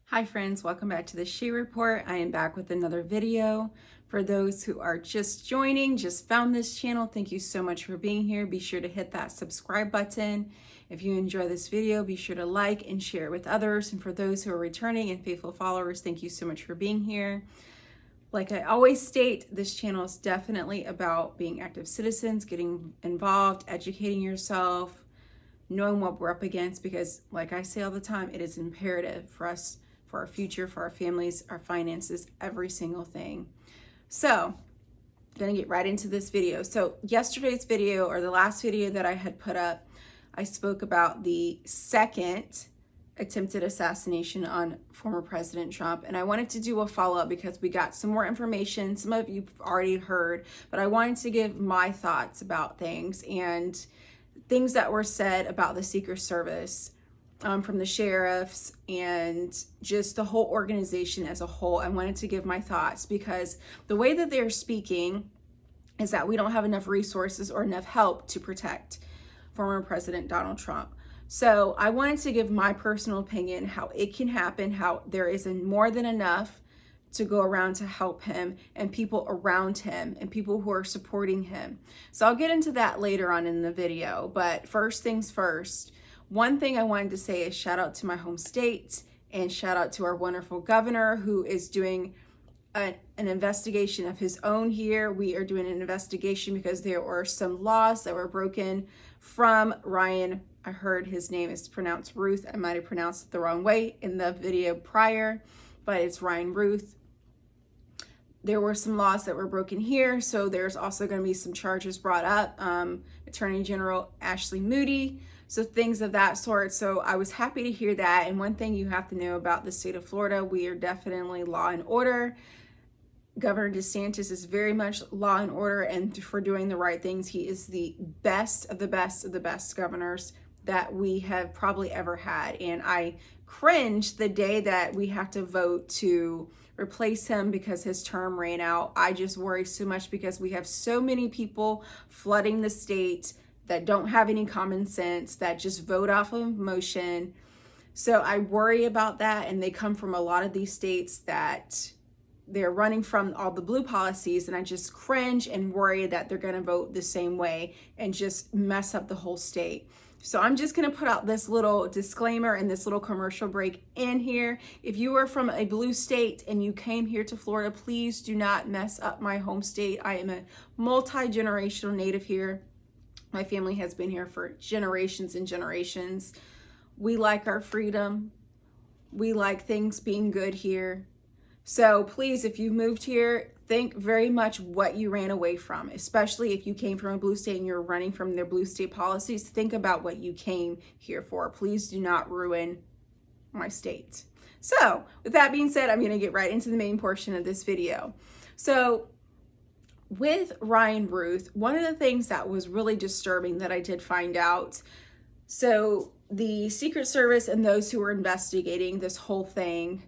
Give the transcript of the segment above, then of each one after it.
Hi friends, welcome back to the She Report. I am back with another video. For those who are just joining, just found this channel, thank you so much for being here. Be sure to hit that subscribe button. If you enjoy this video, be sure to like and share it with others. And for those who are returning and faithful followers, thank you so much for being here. Like I always state, this channel is definitely about being active citizens, getting involved, educating yourself, knowing what we're up against, because like I say all the time, it is imperative for us, for our future, for our families, our finances, every single thing. So I'm gonna get right into this video. So yesterday's video, or the last video that I had put up, I spoke about the second attempted assassination on former President Trump. And I wanted to do a follow-up because we got some more information. Some of you've already heard, but I wanted to give my thoughts about things and things that were said about the Secret Service from the sheriffs and just the whole organization as a whole. I wanted to give my thoughts because the way that they're speaking is that we don't have enough resources or enough help to protect former President Donald Trump. So I wanted to give my personal opinion, how it can happen, how there isn't more than enough to go around to help him and people around him and people who are supporting him. So I'll get into that later on in the video, but first things first, one thing I wanted to say is shout out to my home state and shout out to our wonderful governor who is doing an investigation of his own here. We are doing an investigation because there were some laws that were broken from Ryan. I heard his name is pronounced Ruth. I might have pronounced it the wrong way in the video prior, but it's Ryan Ruth. There were some laws that were broken here, so there's also going to be some charges brought up. Attorney General Ashley Moody, so things of that sort. So I was happy to hear that. And one thing you have to know about the state of Florida, we are definitely law and order. Governor DeSantis is very much law and order, and for doing the right things, he is the best of the best of the best governors that we have probably ever had. And I cringed the day that we have to vote to replace him because his term ran out. I just worry so much because we have so many people flooding the state that don't have any common sense, that just vote off of emotion. So I worry about that, and they come from a lot of these states that they're running from all the blue policies, and I just cringe and worry that they're gonna vote the same way and just mess up the whole state. So I'm just gonna put out this little disclaimer and this little commercial break in here. If you are from a blue state and you came here to Florida, please do not mess up my home state. I am a multi-generational native here. My family has been here for generations and generations. We like our freedom. We like things being good here. So please, if you moved here, think very much what you ran away from, especially if you came from a blue state and you're running from their blue state policies. Think about what you came here for. Please do not ruin my state. So with that being said, I'm going to get right into the main portion of this video. So with Ryan Ruth, one of the things that was really disturbing that I did find out, so the Secret Service and those who were investigating this whole thing,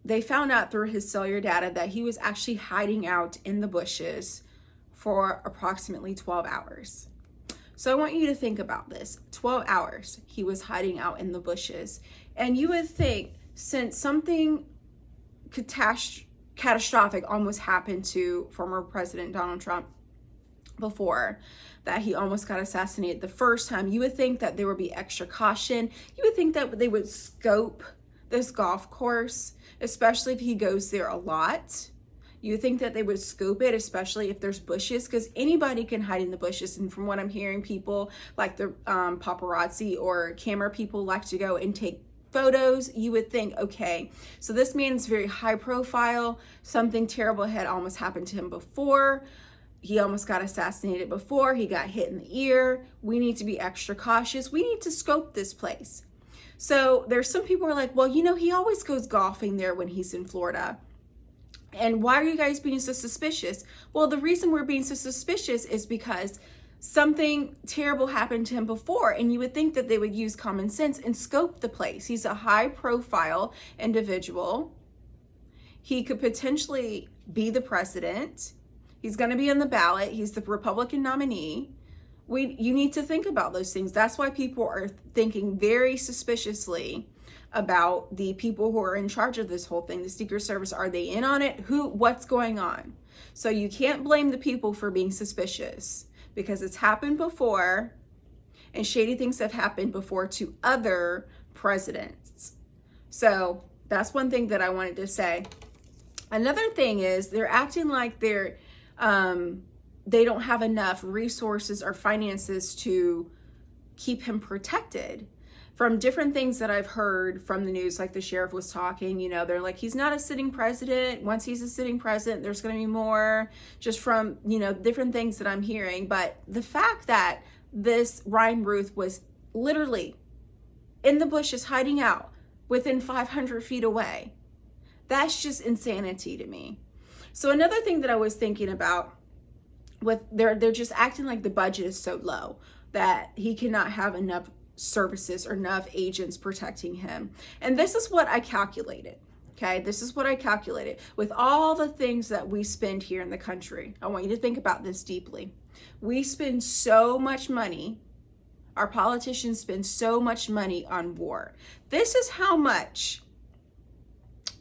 they found out through his cellular data that he was actually hiding out in the bushes for approximately 12 hours. So I want you to think about this. 12 hours he was hiding out in the bushes. And you would think, since something catastrophic almost happened to former President Donald Trump before, that he almost got assassinated the first time, you would think that there would be extra caution. You would think that they would scope this golf course, especially if he goes there a lot. You think that they would scope it, especially if there's bushes, because anybody can hide in the bushes. And from what I'm hearing, people like the paparazzi or camera people like to go and take photos. You would think, okay, so this man's very high profile. Something terrible had almost happened to him before. He almost got assassinated before. He got hit in the ear. We need to be extra cautious. We need to scope this place. So there's some people who are like, well, you know, he always goes golfing there when he's in Florida. And why are you guys being so suspicious? Well, the reason we're being so suspicious is because something terrible happened to him before, and you would think that they would use common sense and scope the place. He's a high profile individual. He could potentially be the president. He's going to be on the ballot. He's the Republican nominee. You need to think about those things. That's why people are thinking very suspiciously about the people who are in charge of this whole thing. The Secret Service, are they in on it? What's going on? So you can't blame the people for being suspicious, because it's happened before, and shady things have happened before to other presidents. So that's one thing that I wanted to say. Another thing is they're acting like they don't have enough resources or finances to keep him protected. From different things that I've heard from the news, like the sheriff was talking, they're like, he's not a sitting president. Once he's a sitting president, there's going to be more, just from, different things that I'm hearing. But the fact that this Ryan Ruth was literally in the bushes hiding out within 500 feet away, that's just insanity to me. So another thing that I was thinking about, they're just acting like the budget is so low that he cannot have enough services or enough agents protecting him. And this is what I calculated. Okay, this is what I calculated with all the things that we spend here in the country. I want you to think about this deeply. We spend so much money. Our politicians spend so much money on war. This is how much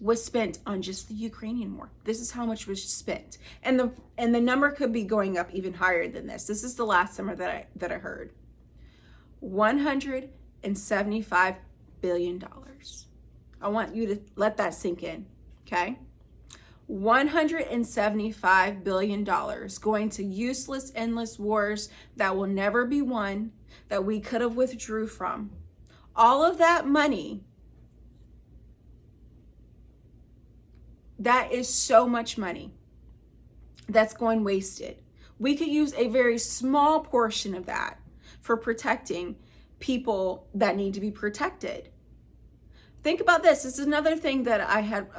was spent on just the Ukrainian war. This is how much was spent. And the number could be going up even higher than this. This is the last number that I heard. $175 billion. I want you to let that sink in, okay? $175 billion going to useless, endless wars that will never be won, that we could have withdrew from. All of that money, that is so much money that's going wasted. We could use a very small portion of that for protecting people that need to be protected. Think about this. This is another thing that I had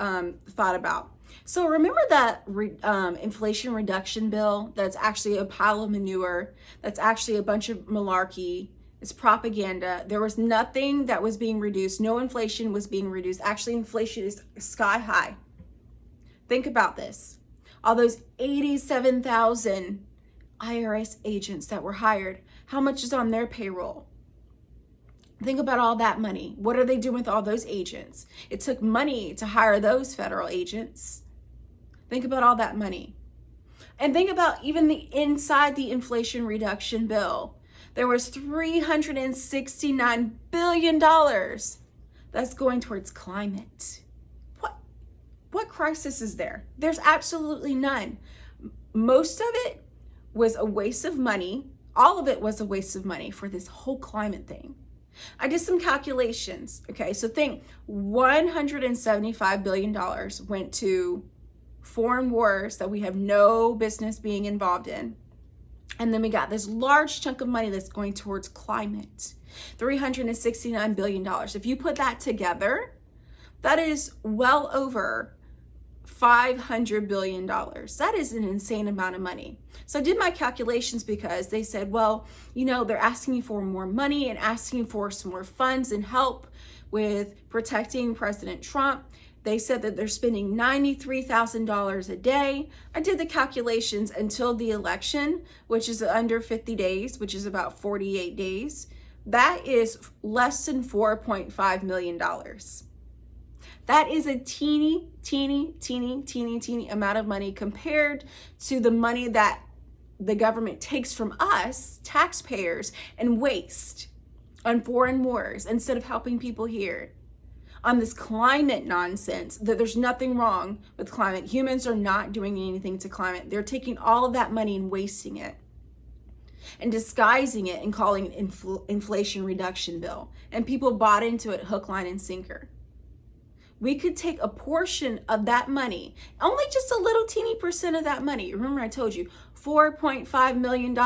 thought about. So remember that Inflation Reduction Bill that's actually a pile of manure, that's actually a bunch of malarkey, it's propaganda. There was nothing that was being reduced. No inflation was being reduced. Actually, inflation is sky high. Think about this. All those 87,000 IRS agents that were hired, how much is on their payroll? Think about all that money. What are they doing with all those agents? It took money to hire those federal agents. Think about all that money. And think about even inside the Inflation Reduction Bill, there was $369 billion that's going towards climate. What crisis is there? There's absolutely none. Most of it was a waste of money. All of it was a waste of money for this whole climate thing. I did some calculations. Okay, so think $175 billion went to foreign wars that we have no business being involved in. And then we got this large chunk of money that's going towards climate, $369 billion. If you put that together, that is well over $500 billion. That is an insane amount of money. So I did my calculations because they said, well, they're asking for more money and asking for some more funds and help with protecting President Trump. They said that they're spending $93,000 a day. I did the calculations until the election, which is under 50 days, which is about 48 days. That is less than $4.5 million. That is a teeny amount of money compared to the money that the government takes from us, taxpayers, and waste on foreign wars instead of helping people here. On this climate nonsense, that there's nothing wrong with climate. Humans are not doing anything to climate. They're taking all of that money and wasting it and disguising it and calling it Inflation Reduction Bill. And people bought into it hook, line, and sinker. We could take a portion of that money, only just a little teeny percent of that money. Remember I told you, $4.5 million.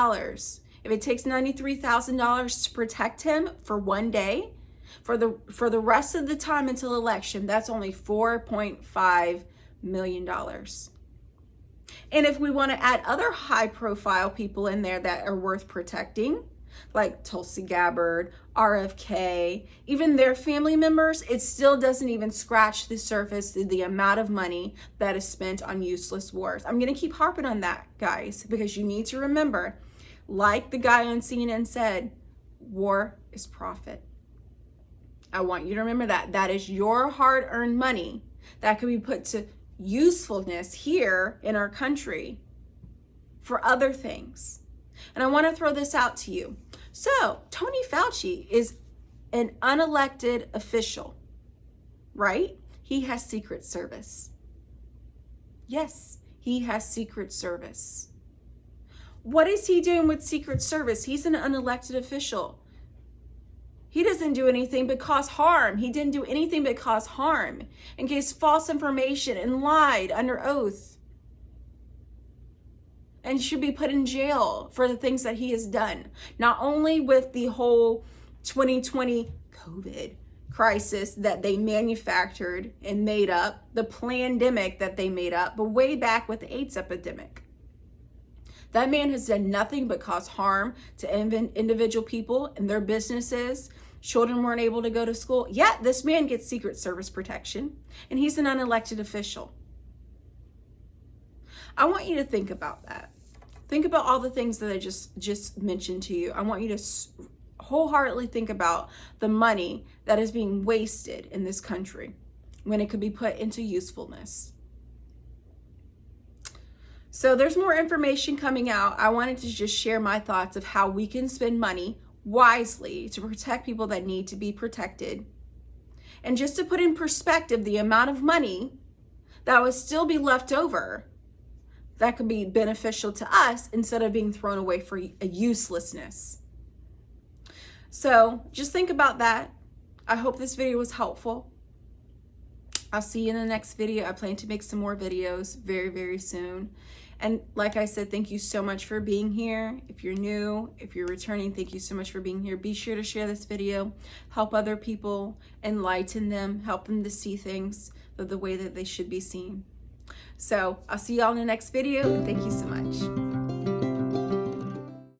If it takes $93,000 to protect him for one day, for the rest of the time until election, that's only $4.5 million. And if we want to add other high profile people in there that are worth protecting, like Tulsi Gabbard, RFK, even their family members, it still doesn't even scratch the surface of the amount of money that is spent on useless wars. I'm going to keep harping on that, guys, because you need to remember Like the guy on CNN said, war is profit. I want you to remember that. That is your hard-earned money that can be put to usefulness here in our country for other things. And I want to throw this out to you. So, Tony Fauci is an unelected official, right? He has Secret Service. Yes, he has Secret Service. What is he doing with Secret Service? He's an unelected official. He doesn't do anything but cause harm. He didn't do anything but cause harm and gave false information and lied under oath. And should be put in jail for the things that he has done. Not only with the whole 2020 COVID crisis that they manufactured and made up, the pandemic that they made up, but way back with the AIDS epidemic. That man has done nothing but cause harm to individual people and their businesses. Children weren't able to go to school. Yet this man gets Secret Service protection, and he's an unelected official. I want you to think about that. Think about all the things that I just mentioned to you. I want you to wholeheartedly think about the money that is being wasted in this country when it could be put into usefulness. So there's more information coming out. I wanted to just share my thoughts of how we can spend money wisely to protect people that need to be protected. And just to put in perspective the amount of money that would still be left over that could be beneficial to us instead of being thrown away for a uselessness. So just think about that. I hope this video was helpful. I'll see you in the next video. I plan to make some more videos very, very soon. And like I said, thank you so much for being here. If you're new, if you're returning, thank you so much for being here. Be sure to share this video, help other people, enlighten them, help them to see things the way that they should be seen. So I'll see y'all in the next video, and thank you so much.